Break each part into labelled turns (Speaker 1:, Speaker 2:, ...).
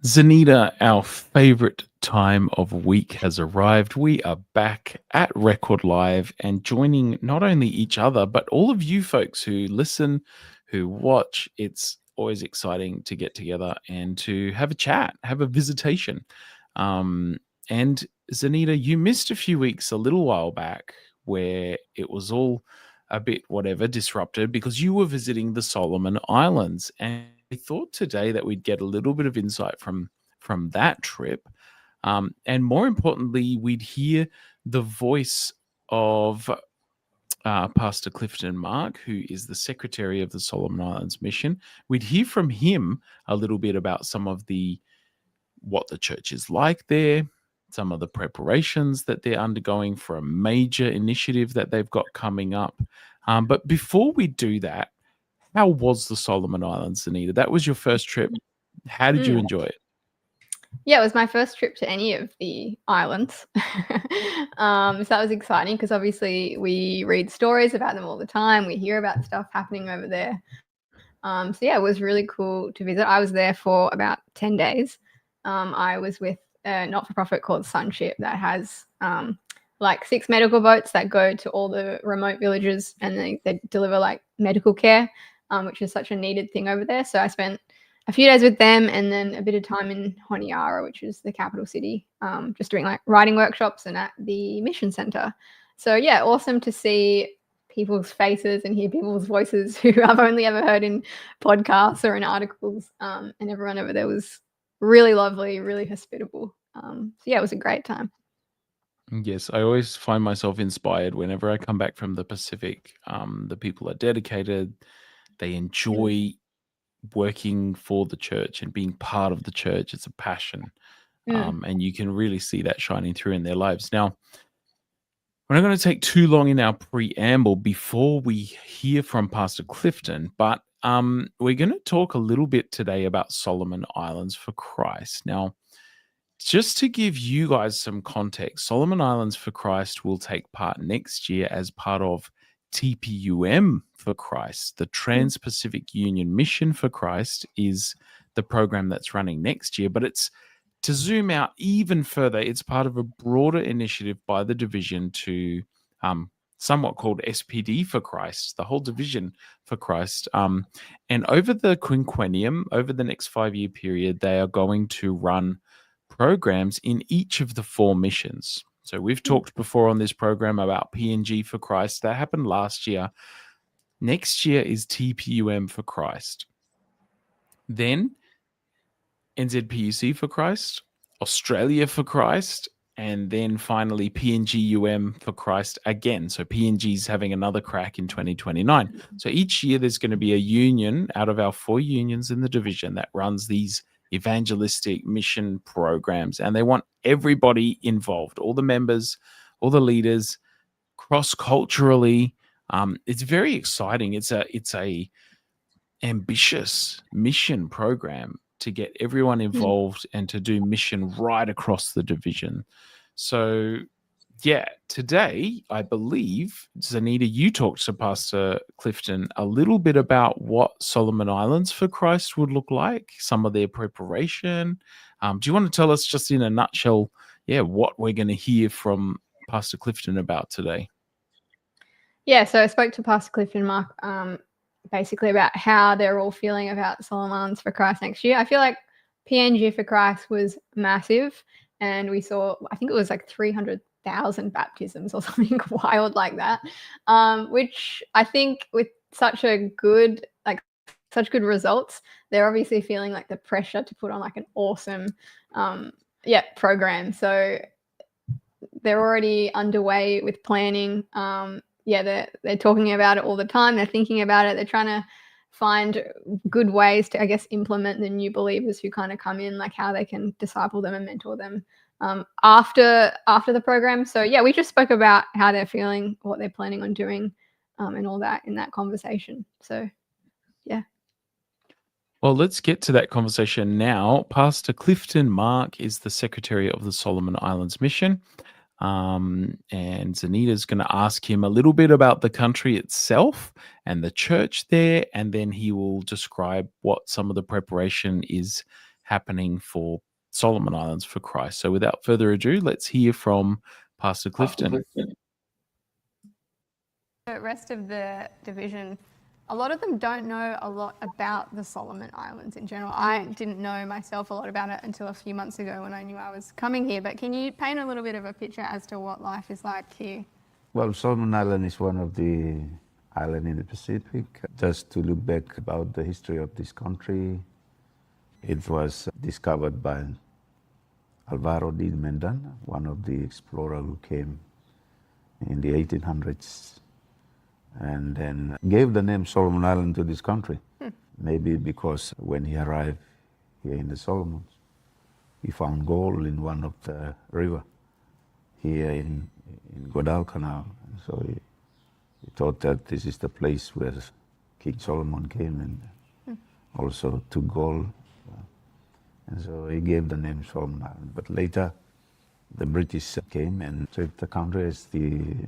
Speaker 1: Zanita, our favorite time of week has arrived. We are back at Record Live and joining not only each other, but all of you folks who listen, who watch. It's always exciting to get together and to have a chat, have a visitation. And Zanita, you missed a few weeks a little while back where it was all a bit whatever disrupted because you were visiting the Solomon Islands. And we thought today that we'd get a little bit of insight from that trip, and more importantly, we'd hear the voice of Pastor Clifton Mark, who is the secretary of the Solomon Islands Mission. We'd hear from him a little bit about some of the what the church is like there, some of the preparations that they're undergoing for a major initiative that they've got coming up. But before we do that, how was the Solomon Islands, Anita? That was your first trip. How did you
Speaker 2: Mm.
Speaker 1: enjoy it?
Speaker 2: Yeah, it was my first trip to any of the islands. So that was exciting because obviously we read stories about them all the time. We hear about stuff happening over there. So yeah, it was really cool to visit. I was there for about 10 days. I was with a not-for-profit called Sunship that has like 6 medical boats that go to all the remote villages and they deliver like medical care, which is such a needed thing over there. So I spent a few days with them and then a bit of time in Honiara, which is the capital city, just doing like writing workshops and at the mission center. So yeah, awesome to see people's faces and hear people's voices who I've only ever heard in podcasts or in articles. And everyone over there was really lovely, really hospitable. So yeah, it was a great time.
Speaker 1: Yes, I always find myself inspired whenever I come back from the Pacific. The people are dedicated, they
Speaker 2: Mm.
Speaker 1: enjoy working for the church and being part of the church. It's a passion.
Speaker 2: Mm.
Speaker 1: And you can really see that shining through in their lives. Now, we're not going to take too long in our preamble before we hear from Pastor Clifton, but we're going to talk a little bit today about Solomon Islands for Christ. Now, just to give you guys some context, Solomon Islands for Christ will take part next year as part of TPUM for Christ. The
Speaker 2: Mm.
Speaker 1: Trans Pacific Union Mission for Christ is the program that's running next year, but it's to zoom out even further, it's part of a broader initiative by the division to somewhat called SPD for Christ, the whole division for Christ. And over the quinquennium, over the next 5-year period, they are going to run programs in each of the 4 missions. So we've talked before on this program about PNG for Christ. That happened last year. Next year is TPUM for Christ. Then NZPUC for Christ, Australia for Christ, and then finally PNGUM for Christ again. So PNG's having another crack in 2029. So each year there's going to be a union out of our 4 unions in the division that runs these evangelistic mission programs, and they want everybody involved, all the members, all the leaders, cross-culturally. It's very exciting. It's a ambitious mission program to get everyone
Speaker 2: Mm.
Speaker 1: involved and to do mission right across the division. So, yeah, today I believe, Zanita, you talked to Pastor Clifton a little bit about what Solomon Islands for Christ would look like, some of their preparation. Do you want to tell us just in a nutshell, what we're going to hear from Pastor Clifton about today?
Speaker 2: Yeah, so I spoke to Pastor Clifton Mark basically about how they're all feeling about Solomons for Christ next year. I feel like PNG for Christ was massive, and we saw, I think it was like 300,000 baptisms or something wild like that, which I think with such a good, like such good results, they're obviously feeling like the pressure to put on like an awesome, program. So they're already underway with planning. They're talking about it all the time. They're thinking about it. They're trying to find good ways to, I guess, implement the new believers who kind of come in, like how they can disciple them and mentor them after the program. So yeah, we just spoke about how they're feeling, what they're planning on doing, and all that in that conversation. So yeah.
Speaker 1: Well, let's get to that conversation now. Pastor Clifton Mark is the secretary of the Solomon Islands Mission. And Zanita's going to ask him a little bit about the country itself and the church there, and then he will describe what some of the preparation is happening for Solomon Islands for Christ. So without further ado, let's hear from Pastor Clifton.
Speaker 2: The rest of the division, a lot of them don't know a lot about the Solomon Islands in general. I didn't know myself a lot about it until a few months ago when I knew I was coming here. But can you paint a little bit of a picture as to what life is like here?
Speaker 3: Well, Solomon Island is one of the islands in the Pacific. Just to look back about the history of this country, it was discovered by Alvaro de Mendan, one of the explorers who came in the 1800s, and then gave the name Solomon Island to this country. Maybe because when he arrived here in the Solomons, he found gold in one of the river here in Guadalcanal. So he thought that this is the place where King Solomon came and also took gold. And so he gave the name Solomon Island. But later, the British came and treated the country as the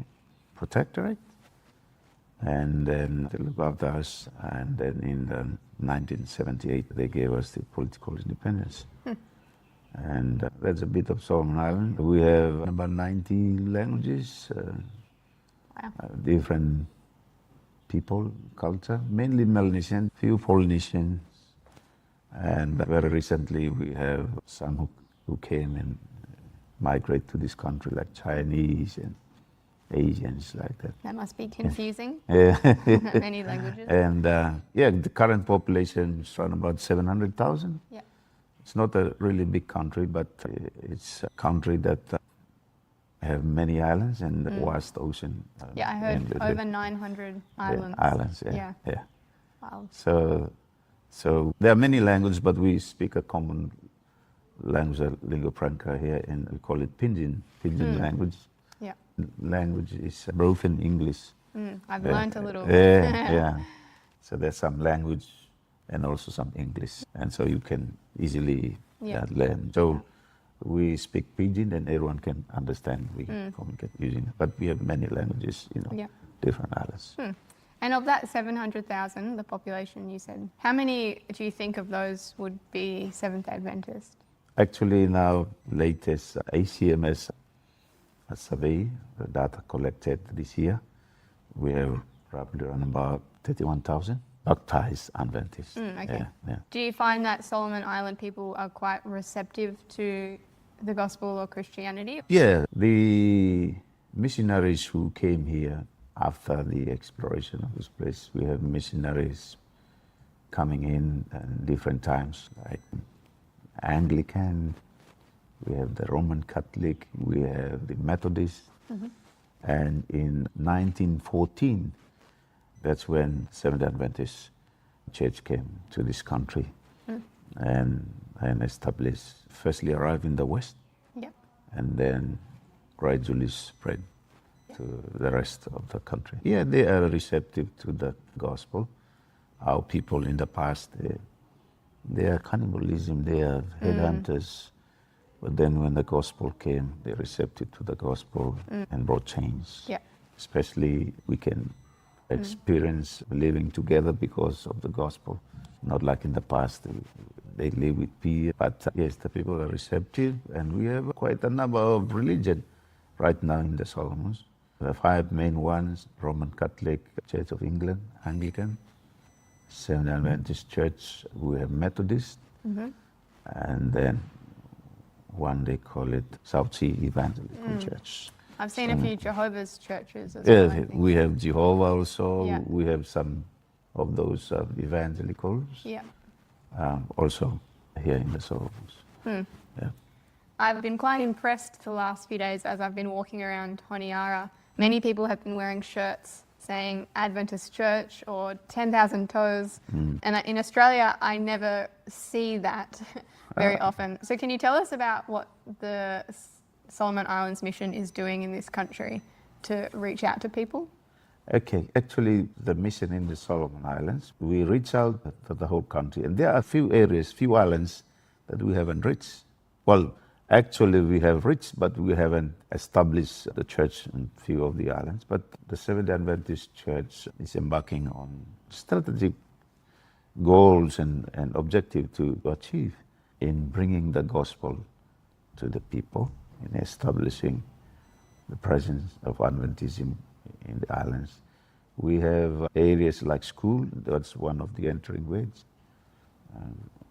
Speaker 3: protectorate, and then they looked after us. And then in 1978, they gave us the political independence. And that's a bit of Solomon Island. We have about 90 languages, different people, culture, mainly Melanesian, few Polynesians. And very recently, we have some who came and migrate to this country, like Chinese and Asians, like that.
Speaker 2: That must be confusing.
Speaker 3: Yeah.
Speaker 2: Many languages.
Speaker 3: And the current population is around about 700,000.
Speaker 2: Yeah.
Speaker 3: It's not a really big country, but it's a country that have many islands and a vast ocean.
Speaker 2: Yeah, I heard over 900 islands.
Speaker 3: Islands,
Speaker 2: Yeah.
Speaker 3: yeah.
Speaker 2: Wow.
Speaker 3: So there are many languages, but we speak a common language, a lingua franca here, and we call it Pidgin language.
Speaker 2: Yeah.
Speaker 3: Language is broken English.
Speaker 2: I've learned a little.
Speaker 3: Yeah. So there's some language and also some English, and so you can easily learn. So we speak Pidgin, and everyone can understand. We communicate using it, but we have many languages, different islands.
Speaker 2: And of that 700,000, the population you said, how many do you think of those would be Seventh Adventist?
Speaker 3: Actually, now latest ACMS survey, the data collected this year, we have roughly around about 31,000 baptized Adventists.
Speaker 2: Okay.
Speaker 3: Yeah.
Speaker 2: Do you find that Solomon Island people are quite receptive to the gospel or Christianity?
Speaker 3: Yeah, the missionaries who came here after the exploration of this place, we have missionaries coming in at different times, like Anglican, we have the Roman Catholic, we have the Methodist. And in 1914, that's when Seventh Adventist Church came to this country and established, firstly arrived in the West, and then gradually spread to the rest of the country. Yeah, they are receptive to the gospel. Our people in the past, they are cannibalism, they are headhunters. But then when the gospel came, they receptive to the gospel and brought change.
Speaker 2: Yeah.
Speaker 3: Especially we can experience living together because of the gospel. Not like in the past, they live with fear. But yes, the people are receptive, and we have quite a number of religion right now in the Solomons. The 5 main ones: Roman Catholic, Church of England, Anglican, Seventh Adventist Church, we have Methodist, and then one they call it South Sea Evangelical Church.
Speaker 2: I've seen a few Jehovah's churches as well.
Speaker 3: Yes, we have Jehovah also.
Speaker 2: Yeah.
Speaker 3: We have some of those evangelicals.
Speaker 2: Yeah.
Speaker 3: Also here in the Solomons. Yeah.
Speaker 2: I've been quite impressed the last few days as I've been walking around Honiara. Many people have been wearing shirts saying Adventist Church or 10,000 toes. And in Australia, I never see that very often. So can you tell us about what the Solomon Islands mission is doing in this country to reach out to people?
Speaker 3: Okay, actually the mission in the Solomon Islands, we reach out to the whole country, and there are a few areas, few islands that we haven't reached. Well, actually we have reached, but we haven't established the church in few of the islands. But the Seventh Adventist Church is embarking on strategic goals and objective to achieve. in bringing the gospel to the people, in establishing the presence of Adventism in the islands. We have areas like school, that's one of the entering ways.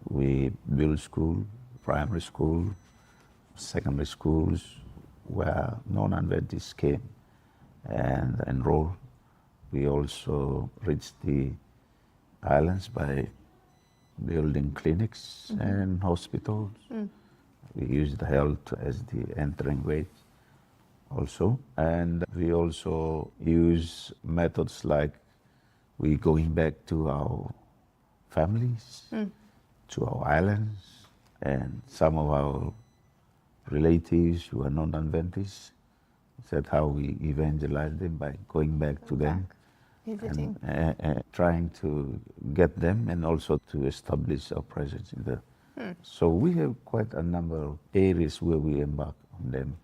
Speaker 3: We build school, primary school, secondary schools, where non-Adventists came and enrolled. We also reached the islands by building clinics and hospitals. We use the health as the entering way also. And we also use methods like we going back to our families, to our islands, and some of our relatives who are non-Adventists. That's how we evangelize them, by going back to them.
Speaker 2: Visiting.
Speaker 3: And trying to get them and also to establish our presence in the. So we have quite a number of areas where we embark on them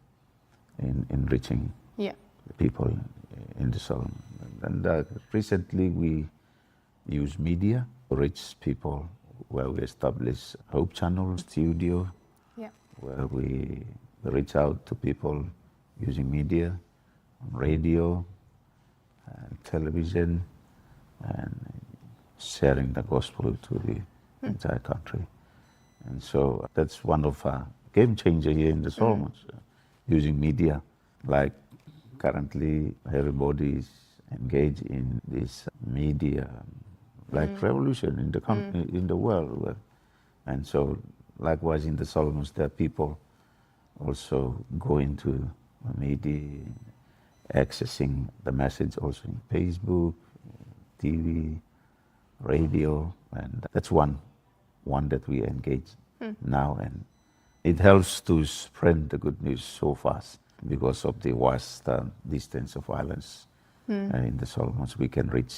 Speaker 3: in reaching the people in the Solomon. And recently we use media to reach people, where we establish Hope Channel Studio, where we reach out to people using media, radio, television, and sharing the gospel to the entire country. And so that's one of our game changer here in the Solomons, using media. Like currently everybody is engaged in this media, like revolution in the in the world. And so likewise in the Solomons, there are people also going to media, accessing the message also in Facebook, TV, radio, and that's one that we engage now, and it helps to spread the good news so fast because of the vast distance of islands in the Solomons. We can reach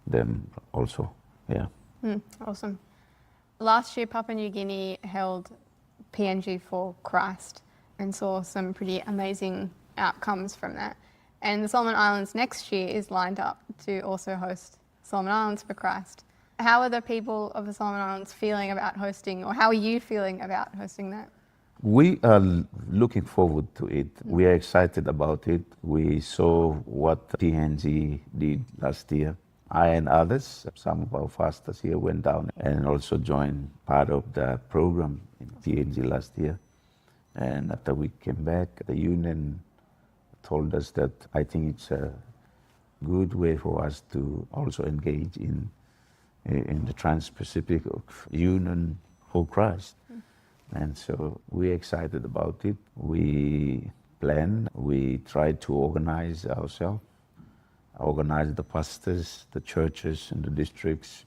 Speaker 3: them also.
Speaker 2: Awesome. Last year, Papua New Guinea held PNG for Christ and saw some pretty amazing outcomes from that. And the Solomon Islands next year is lined up to also host Solomon Islands for Christ. How are the people of the Solomon Islands feeling about hosting, or how are you feeling about hosting that?
Speaker 3: We are looking forward to it. We are excited about it. We saw what PNG did last year. I and others, some of our pastors here, went down and also joined part of the program in PNG last year. And after we came back, the union told us that I think it's a good way for us to also engage in the Trans-Pacific Union for Christ. And so we're excited about it. We plan, we try to organize ourselves, organize the pastors, the churches, and the districts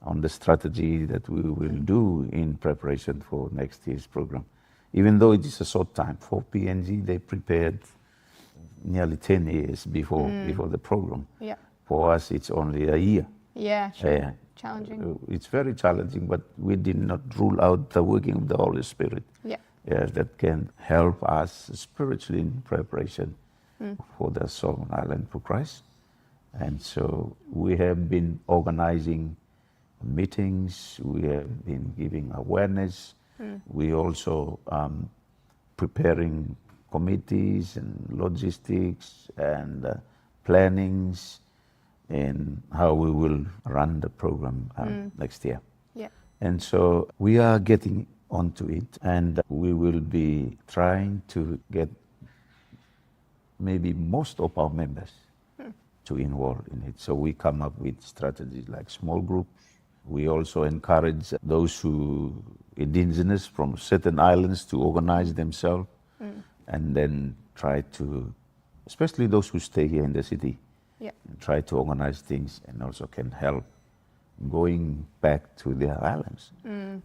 Speaker 3: on the strategy that we will do in preparation for next year's program. Even though it is a short time, for PNG, they prepared nearly 10 years before the program. For us, it's only a year.
Speaker 2: Sure. Challenging.
Speaker 3: It's very challenging, but we did not rule out the working of the Holy Spirit. That can help us spiritually in preparation for the Solomon Island for Christ. And so we have been organizing meetings, we have been giving awareness, we also preparing committees and logistics and plannings in how we will run the program next year. And so we are getting onto it, and we will be trying to get maybe most of our members to involve in it. So we come up with strategies like small groups. We also encourage those who indigenous from certain islands to organize themselves and then try to, especially those who stay here in the city, try to organize things and also can help going back to their islands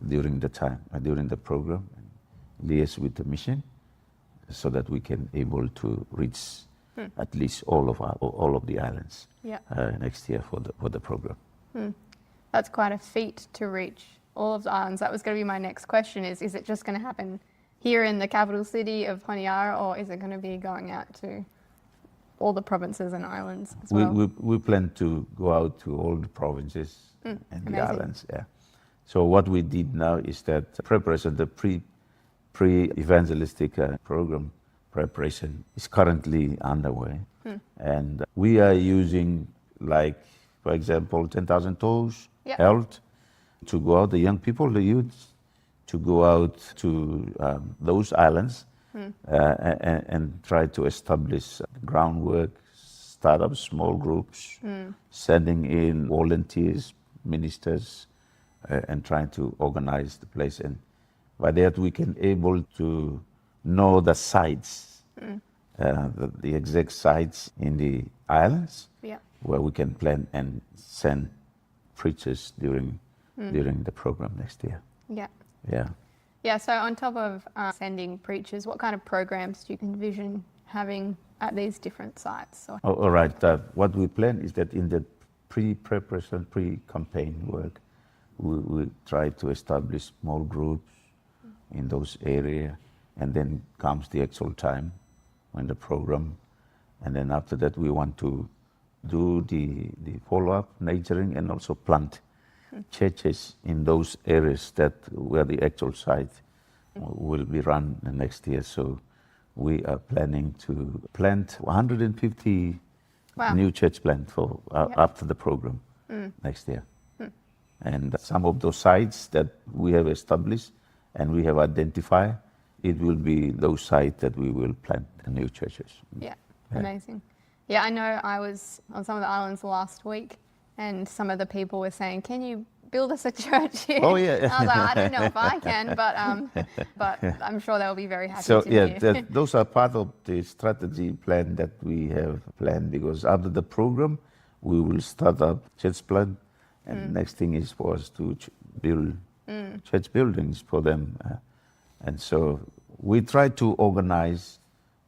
Speaker 3: during the time, during the program, and liaise with the mission so that we can able to reach at least all of the islands next year for the program.
Speaker 2: That's quite a feat to reach all of the islands. That was going to be my next question, is it just going to happen here in the capital city of Honiara, or is it going to be going out to all the provinces and islands as well?
Speaker 3: We plan to go out to all the provinces and the islands, So what we did now is that preparation, the pre-evangelistic program preparation is currently underway. And we are using, like, for example, 10,000 toes
Speaker 2: Yep.
Speaker 3: held to go out, the young people, the youth, to go out to those islands and try to establish groundwork, start up small groups, sending in volunteers, ministers, and trying to organize the place. And by that we can able to know the sites, the exact sites in the islands
Speaker 2: Yep.
Speaker 3: where we can plan and send preachers during the program next year.
Speaker 2: Yeah.
Speaker 3: Yeah.
Speaker 2: Yeah, so on top of sending preachers, what kind of programs do you envision having at these different sites? So,
Speaker 3: All right. What we plan is that in the pre-preparation, pre-campaign work, we try to establish small groups in those areas, and then comes the actual time when the program, and then after that we want to do the follow-up, nurturing, and also plant churches in those areas that where the actual site will be run next year. So we are planning to plant 150
Speaker 2: Wow.
Speaker 3: new church plant for
Speaker 2: Yep.
Speaker 3: after the program next year. And some of those sites that we have established and we have identified, it will be those sites that we will plant the new churches.
Speaker 2: yeah, amazing. Yeah, I know I was on some of the islands last week and some of the people were saying, can you build us a church here?
Speaker 3: Oh, yeah.
Speaker 2: I was like, I don't know if I can, but I'm sure they'll be very happy
Speaker 3: So
Speaker 2: to
Speaker 3: yeah,
Speaker 2: hear.
Speaker 3: those are part of the strategy plan that we have planned, because after the program, we will start up church plant, and next thing is for us to build church buildings for them. And so we try to organize,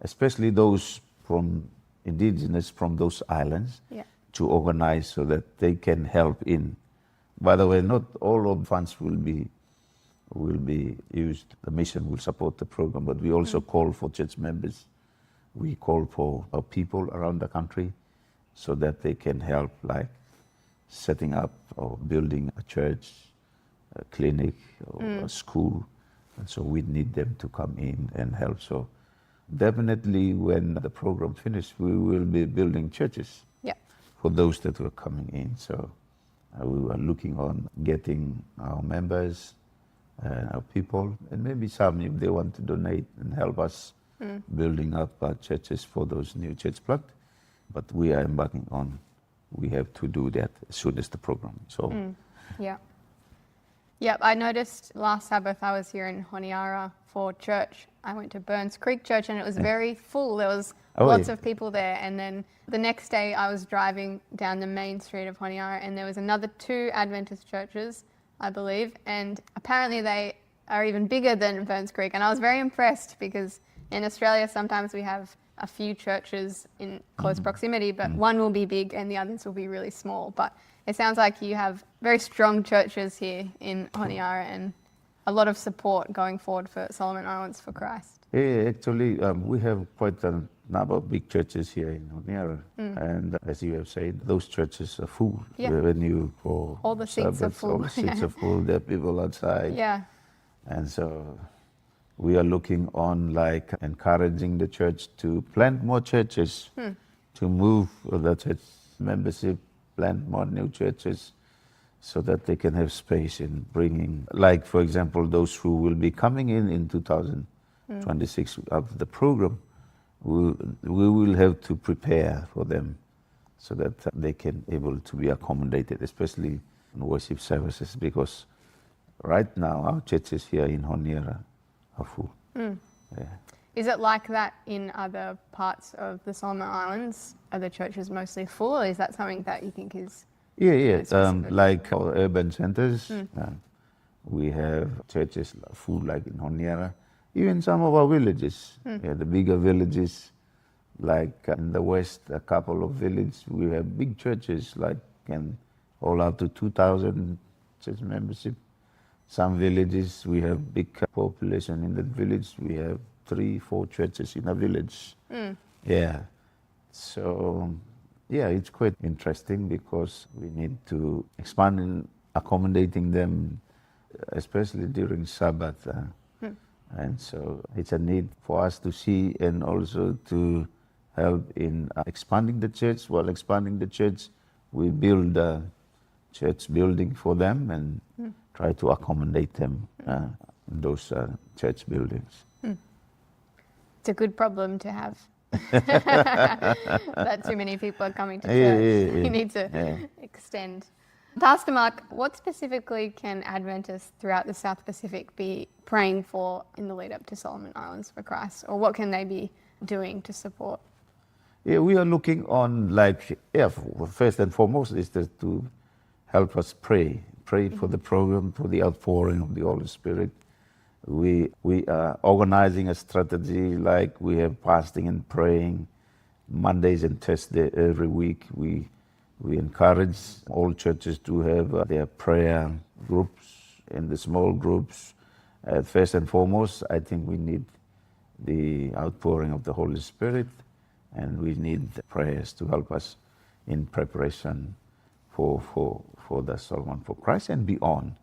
Speaker 3: especially those from indigenous from those islands,
Speaker 2: Yeah.
Speaker 3: to organize so that they can help in. By the way, not all of funds will be used. The mission will support the program, but we also call for church members. We call for our people around the country so that they can help, like setting up or building a church, a clinic, or a school. And so we need them to come in and help. So definitely when the program finishes, we will be building churches
Speaker 2: Yeah.
Speaker 3: for those that were coming in. So we were looking on getting our members, our people, and maybe some if they want to donate and help us building up churches for those new church plant. But we are embarking on, we have to do that as soon as the program. So
Speaker 2: Yeah. Yep, I noticed last Sabbath I was here in Honiara for church. I went to Burns Creek Church and it was very full. There was lots of people there. And then the next day I was driving down the main street of Honiara and there was another 2 Adventist churches, I believe. And apparently they are even bigger than Burns Creek. And I was very impressed because in Australia sometimes we have a few churches in close proximity, but one will be big and the others will be really small. But it sounds like you have very strong churches here in Honiara and a lot of support going forward for Solomon Islands for Christ.
Speaker 3: yeah, actually, we have quite a number of big churches here in Honiara. And as you have said, those churches are full.
Speaker 2: Yeah.
Speaker 3: When you for
Speaker 2: All the seats are
Speaker 3: Sabbath,
Speaker 2: full.
Speaker 3: all the seats are full. There are people outside.
Speaker 2: Yeah.
Speaker 3: And so we are looking on, like, encouraging the church to plant more churches, to move the church membership, plant more new churches so that they can have space in bringing, like, for example, those who will be coming in 2026 after the program, we will have to prepare for them so that they can able to be accommodated, especially in worship services, because right now our churches here in Honiara are full. Yeah.
Speaker 2: Is it like that in other parts of the Solomon Islands? Are the churches mostly full or is that something that you think is...
Speaker 3: Yeah.
Speaker 2: specific?
Speaker 3: Like our urban centers, we have churches full, like in Honiara. Even some of our villages, the bigger villages, like in the west, a couple of villages, we have big churches, like can hold up to 2,000 church membership. Some villages, we have big population in that village. We have 3-4 churches in a village. Yeah. So, yeah, it's quite interesting because we need to expand in accommodating them especially during Sabbath. And so it's a need for us to see and also to help in expanding the church. While expanding the church, we build a church building for them and try to accommodate them in those church buildings.
Speaker 2: It's a good problem to have. That too many people are coming to church. You need to extend. Pastor Mark, what specifically can Adventists throughout the South Pacific be praying for in the lead up to Solomon Islands for Christ? Or what can they be doing to support?
Speaker 3: Yeah, we are looking on first and foremost is to help us pray for the program, for the outpouring of the Holy Spirit. We are organizing a strategy, like we have fasting and praying Mondays and Thursday every week. We encourage all churches to have their prayer groups and the small groups. First and foremost, I think we need the outpouring of the Holy Spirit, and we need prayers to help us in preparation for the Solomon for Christ and beyond.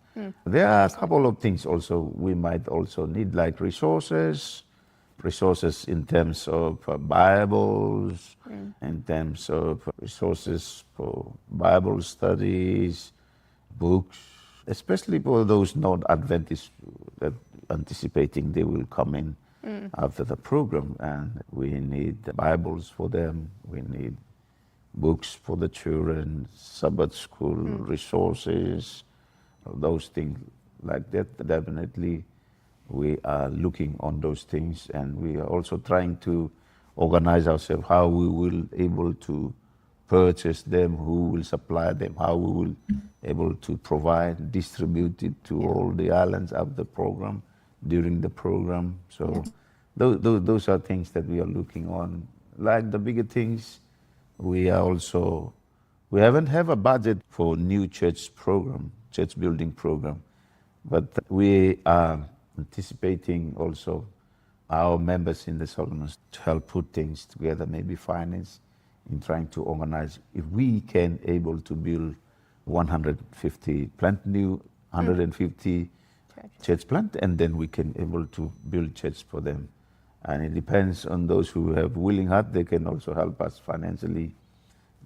Speaker 3: There are a couple of things also we might also need, like resources in terms of Bibles, in terms of resources for Bible studies, books, especially for those non-Adventists that anticipating they will come in after the program, and we need Bibles for them, we need books for the children, Sabbath school resources, those things like that. Definitely we are looking on those things, and we are also trying to organize ourselves how we will able to purchase them, who will supply them, how we will able to provide, distribute it to all the islands of the program during the program. So those are things that we are looking on. Like the bigger things, we haven't have a budget for new church building program, but we are anticipating also our members in the Solomons to help put things together, maybe finance, in trying to organize. If we can able to build 150 church plant, and then we can able to build church for them. And it depends on those who have willing heart. They can also help us financially,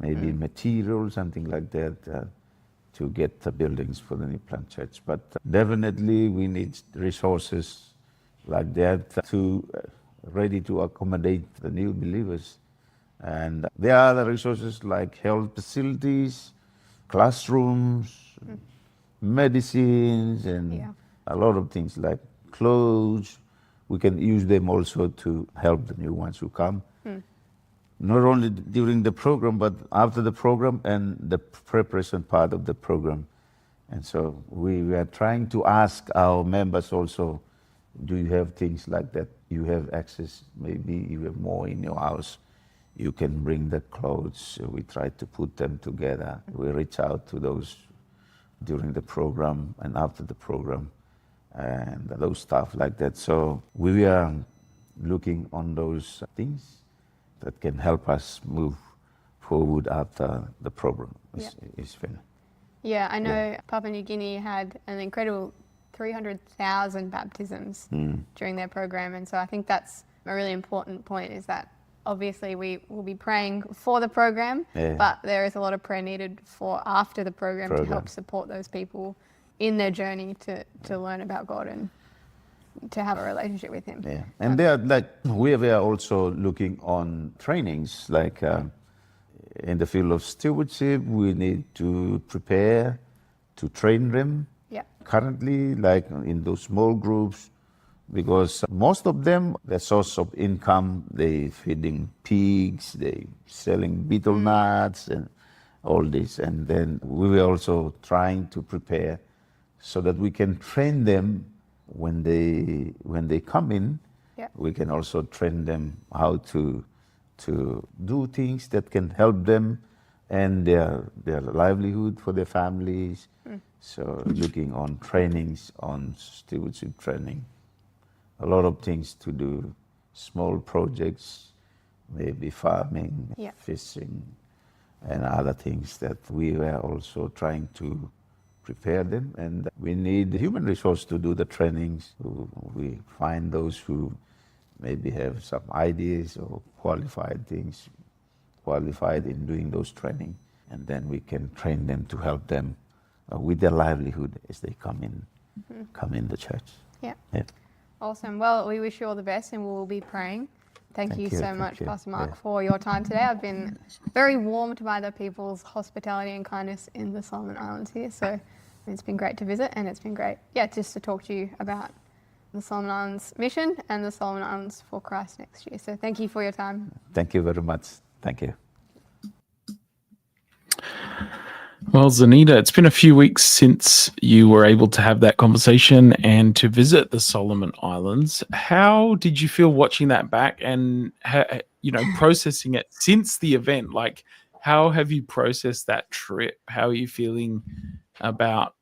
Speaker 3: maybe material, something like that, to get the buildings for the new plant church. But definitely we need resources like that to ready to accommodate the new believers. And there are other resources like health facilities, classrooms, medicines, and a lot of things like clothes. We can use them also to help the new ones who come. Not only during the program, but after the program and the preparation part of the program. And so we are trying to ask our members also, do you have things like that? You have access, maybe you have more in your house. You can bring the clothes. We try to put them together. We reach out to those during the program and after the program, and those stuff like that. So we are looking on those things that can help us move forward after the program is finished.
Speaker 2: Yeah, I know Papua New Guinea had an incredible 300,000 baptisms during their program. And so I think that's a really important point, is that obviously we will be praying for the program, but there is a lot of prayer needed for after the program to help support those people in their journey to learn about God and to have a relationship with Him.
Speaker 3: Yeah, and they are like, we are also looking on trainings, like in the field of stewardship, we need to prepare to train them.
Speaker 2: Yeah.
Speaker 3: Currently, like in those small groups, because most of them, their source of income, they feeding pigs, they selling betel nuts and all this. And then we were also trying to prepare so that we can train them when they come in. We can also train them how to do things that can help them and their livelihood for their families. So looking on trainings, on stewardship training, a lot of things to do, small projects, maybe farming, fishing, and other things that we were also trying to prepare them, and we need human resource to do the trainings. We find those who maybe have some ideas or qualified in doing those training, and then we can train them to help them with their livelihood as they come in the church.
Speaker 2: Yeah.
Speaker 3: Yeah.
Speaker 2: Awesome. Well, we wish you all the best, and we'll be praying. Thank you so much,
Speaker 3: you.
Speaker 2: Pastor Mark,
Speaker 3: Yeah.
Speaker 2: for your time today. I've been very warmed by the people's hospitality and kindness in the Solomon Islands here. So it's been great to visit, and it's been great, just to talk to you about the Solomon Islands mission and the Solomon Islands for Christ next year. So thank you for your time.
Speaker 3: Thank you very much. Thank you.
Speaker 1: Well, Zanita, it's been a few weeks since you were able to have that conversation and to visit the Solomon Islands. How did you feel watching that back and, processing it since the event? Like, how have you processed that trip? How are you feeling about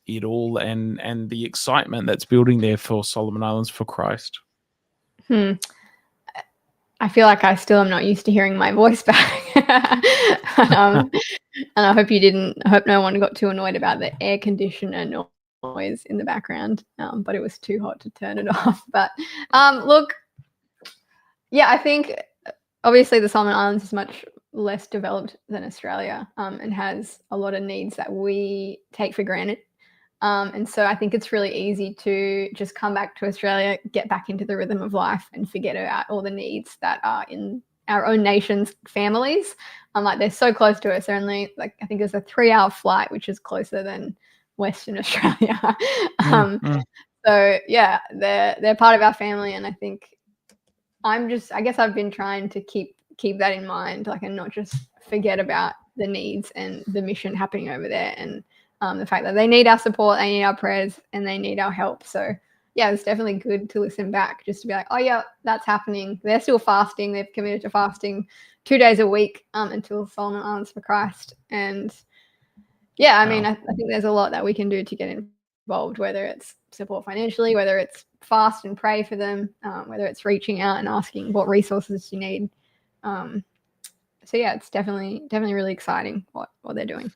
Speaker 1: it all and the excitement that's building there for Solomon Islands for Christ?
Speaker 2: I feel like I still am not used to hearing my voice back. And I hope no one got too annoyed about the air conditioner noise in the background. But it was too hot to turn it off. But look, I think obviously the Solomon Islands is much less developed than Australia, and has a lot of needs that we take for granted. And so I think it's really easy to just come back to Australia, get back into the rhythm of life, and forget about all the needs that are in our own nation's families. Like, they're so close to us. They're only, like, I think there's a 3-hour flight, which is closer than Western Australia. So yeah, they're part of our family, and I think I guess I've been trying to keep that in mind, like, and not just forget about the needs and the mission happening over there, and the fact that they need our support, they need our prayers, and they need our help. So yeah, it's definitely good to listen back, just to be like, oh yeah, that's happening. They're still fasting. They've committed to fasting 2 days a week until Solomon Islands for Christ. And yeah, I mean, I think there's a lot that we can do to get involved, whether it's support financially, whether it's fast and pray for them, whether it's reaching out and asking what resources you need. So yeah, it's definitely really exciting what they're doing.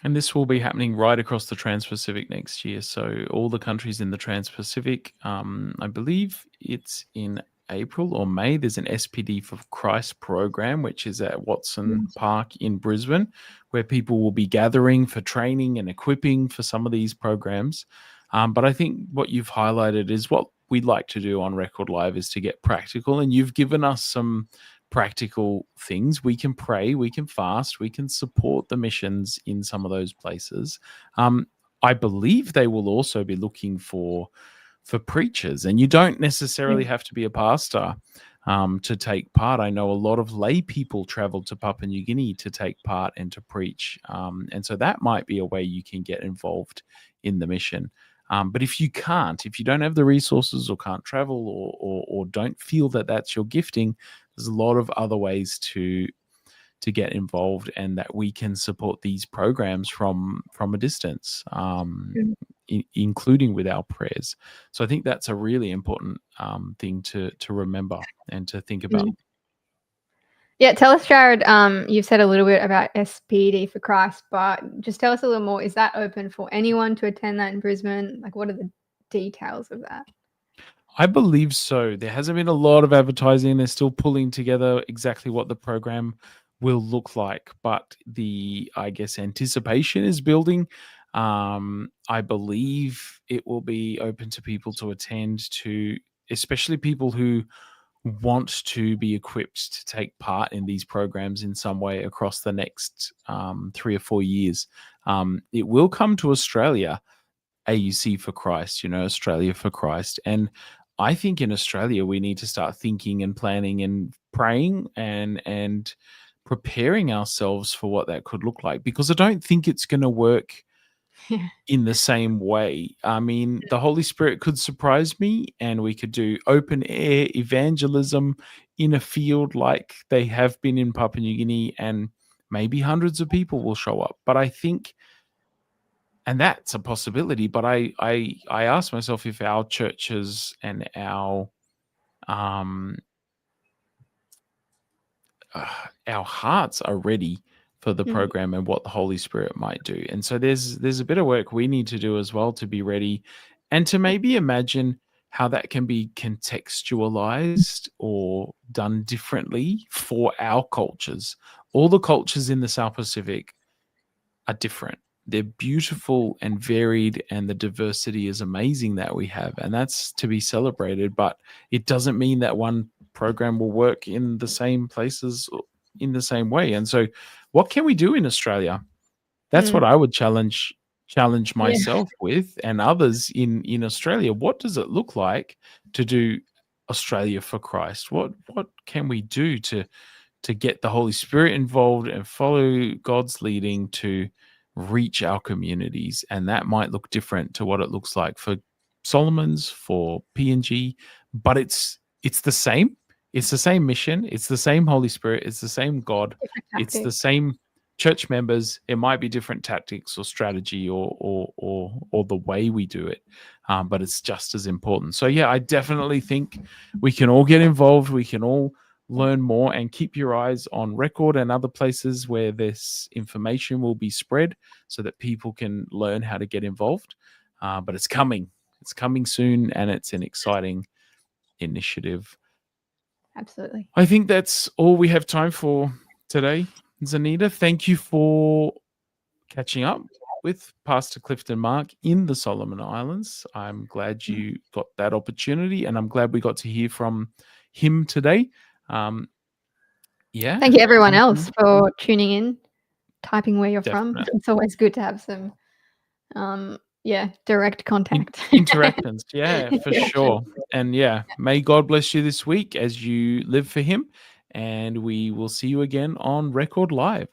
Speaker 1: And this will be happening right across the Trans-Pacific next year. So all the countries in the Trans-Pacific, I believe it's in April or May, there's an SPD for Christ program, which is at Watson Park in Brisbane, where people will be gathering for training and equipping for some of these programs. But I think what you've highlighted is what we'd like to do on Record Live is to get practical. And you've given us some practical things. We can pray, we can fast, we can support the missions in some of those places. I believe they will also be looking for preachers, and you don't necessarily have to be a pastor to take part. I know a lot of lay people travel to Papua New Guinea to take part and to preach, and so that might be a way you can get involved in the mission. But if you don't have the resources or can't travel or don't feel that that's your gifting, there's a lot of other ways to get involved, and that we can support these programs from a distance, including with our prayers. So I think that's a really important thing to remember and to think about.
Speaker 2: Yeah, tell us, Jared, you've said a little bit about SPD for Christ, but just tell us a little more. Is that open for anyone to attend that in Brisbane? Like, what are the details of that?
Speaker 1: I believe so. There hasn't been a lot of advertising. They're still pulling together exactly what the program will look like, but I guess anticipation is building. I believe it will be open to people to attend, to especially people who want to be equipped to take part in these programs in some way across the next 3 or 4 years. It will come to Australia, AUC for Christ, Australia for Christ. And I think in Australia, we need to start thinking and planning and praying and preparing ourselves for what that could look like, because I don't think it's going to work in the same way. I mean, the Holy Spirit could surprise me, and we could do open air evangelism in a field like they have been in Papua New Guinea, and maybe hundreds of people will show up. But I think, and that's a possibility, but I ask myself if our churches and our hearts are ready for the program and what the Holy Spirit might do. And so there's a bit of work we need to do as well to be ready and to maybe imagine how that can be contextualized or done differently for our cultures. All the cultures in the South Pacific are different. They're beautiful and varied, and the diversity is amazing that we have, and that's to be celebrated. But it doesn't mean that one program will work in the same places in the same way. And so what can we do in Australia? That's what I would challenge myself with and others in Australia. What does it look like to do Australia for Christ? What can we do to get the Holy Spirit involved and follow God's leading to reach our communities? And that might look different to what it looks like for Solomon's, for PNG, but it's the same. It's the same mission. It's the same Holy Spirit. It's the same God. It's the same church members. It might be different tactics or strategy or the way we do it, but it's just as important. So yeah, I definitely think we can all get involved. We can all learn more, and keep your eyes on Record and other places where this information will be spread so that people can learn how to get involved. But it's coming soon, and it's an exciting initiative.
Speaker 2: Absolutely.
Speaker 1: I think that's all we have time for today. Zanita, thank you for catching up with Pastor Clifton Mark in the Solomon Islands. I'm glad you got that opportunity, and I'm glad we got to hear from him today.
Speaker 2: Thank you everyone else for tuning in, typing where you're from. It's always good to have some direct contact.
Speaker 1: Interactions, for sure. And may God bless you this week as you live for him, and we will see you again on Record Live.